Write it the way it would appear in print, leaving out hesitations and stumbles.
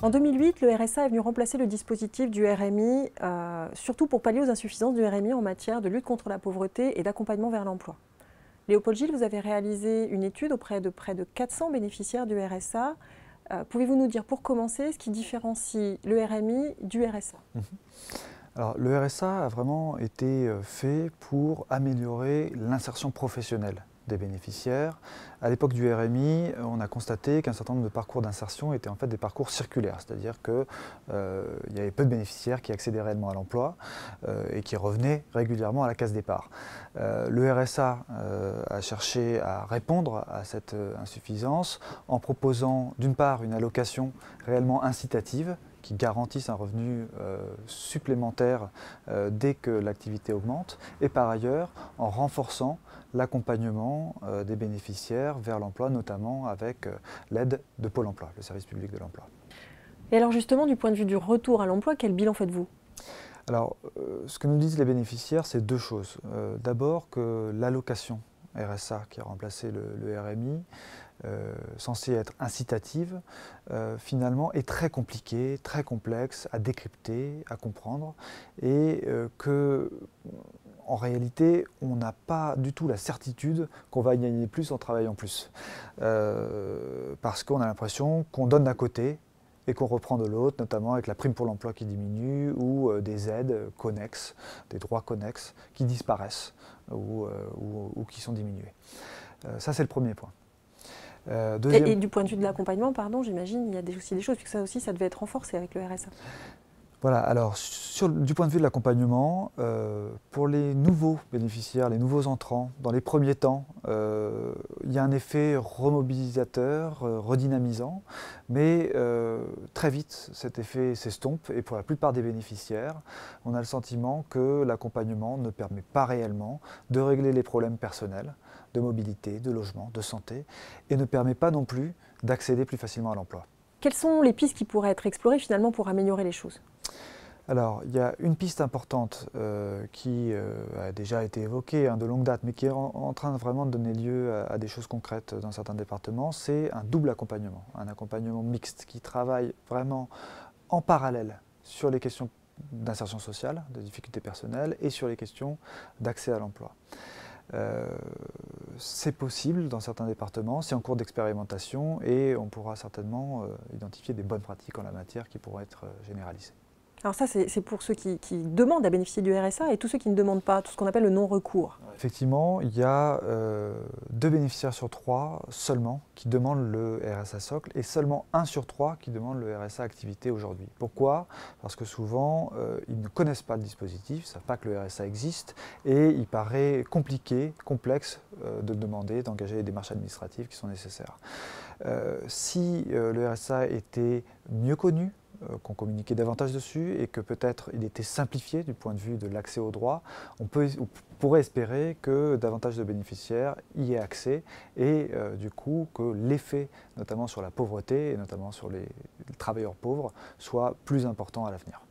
En 2008, le RSA est venu remplacer le dispositif du RMI, surtout pour pallier aux insuffisances du RMI en matière de lutte contre la pauvreté et d'accompagnement vers l'emploi. Léopold Gilles, vous avez réalisé une étude auprès de près de 400 bénéficiaires du RSA. Pouvez-vous nous dire, pour commencer, ce qui différencie le RMI du RSA? Alors, le RSA a vraiment été fait pour améliorer l'insertion professionnelle des bénéficiaires. À l'époque du RMI, on a constaté qu'un certain nombre de parcours d'insertion étaient en fait des parcours circulaires, c'est-à-dire qu'il y avait peu de bénéficiaires qui accédaient réellement à l'emploi et qui revenaient régulièrement à la case départ. Le RSA a cherché à répondre à cette insuffisance en proposant d'une part une allocation réellement incitative qui garantissent un revenu supplémentaire dès que l'activité augmente, et par ailleurs en renforçant l'accompagnement des bénéficiaires vers l'emploi, notamment avec l'aide de Pôle emploi, le service public de l'emploi. Et alors justement, du point de vue du retour à l'emploi, quel bilan faites-vous? Alors, ce que nous disent les bénéficiaires, c'est deux choses. D'abord que l'allocation RSA qui a remplacé le RMI, censée être incitative, finalement est très compliquée, très complexe à décrypter, à comprendre, et que en réalité, on n'a pas du tout la certitude qu'on va gagner plus en travaillant plus. Parce qu'on a l'impression qu'on donne d'un côté et qu'on reprend de l'autre, notamment avec la prime pour l'emploi qui diminue ou des aides connexes, des droits connexes qui disparaissent ou qui sont diminués. Ça, c'est le premier point. Et du point de vue de l'accompagnement, pardon, j'imagine, il y a aussi des choses, puisque ça aussi, ça devait être renforcé avec le RSA. Voilà, alors du point de vue de l'accompagnement, pour les nouveaux bénéficiaires, les nouveaux entrants, dans les premiers temps, il y a un effet remobilisateur, redynamisant, mais très vite cet effet s'estompe et pour la plupart des bénéficiaires, on a le sentiment que l'accompagnement ne permet pas réellement de régler les problèmes personnels, de mobilité, de logement, de santé, et ne permet pas non plus d'accéder plus facilement à l'emploi. Quelles sont les pistes qui pourraient être explorées finalement pour améliorer les choses? Alors, il y a une piste importante qui a déjà été évoquée de longue date, mais qui est en train vraiment de donner lieu à des choses concrètes dans certains départements, c'est un double accompagnement, un accompagnement mixte qui travaille vraiment en parallèle sur les questions d'insertion sociale, de difficultés personnelles, et sur les questions d'accès à l'emploi. C'est possible dans certains départements, c'est en cours d'expérimentation et on pourra certainement identifier des bonnes pratiques en la matière qui pourront être généralisées. Alors ça, c'est pour ceux qui demandent à bénéficier du RSA et tous ceux qui ne demandent pas, tout ce qu'on appelle le non-recours. Effectivement, il y a 2 bénéficiaires sur 3 seulement qui demandent le RSA socle et seulement 1 sur 3 qui demande le RSA activité aujourd'hui. Pourquoi? Parce que souvent, ils ne connaissent pas le dispositif, ils ne savent pas que le RSA existe et il paraît compliqué, complexe de demander, d'engager les démarches administratives qui sont nécessaires. Si le RSA était mieux connu, qu'on communiquait davantage dessus et que peut-être il était simplifié du point de vue de l'accès aux droits, on pourrait espérer que davantage de bénéficiaires y aient accès et du coup que l'effet notamment sur la pauvreté et notamment sur les travailleurs pauvres soit plus important à l'avenir.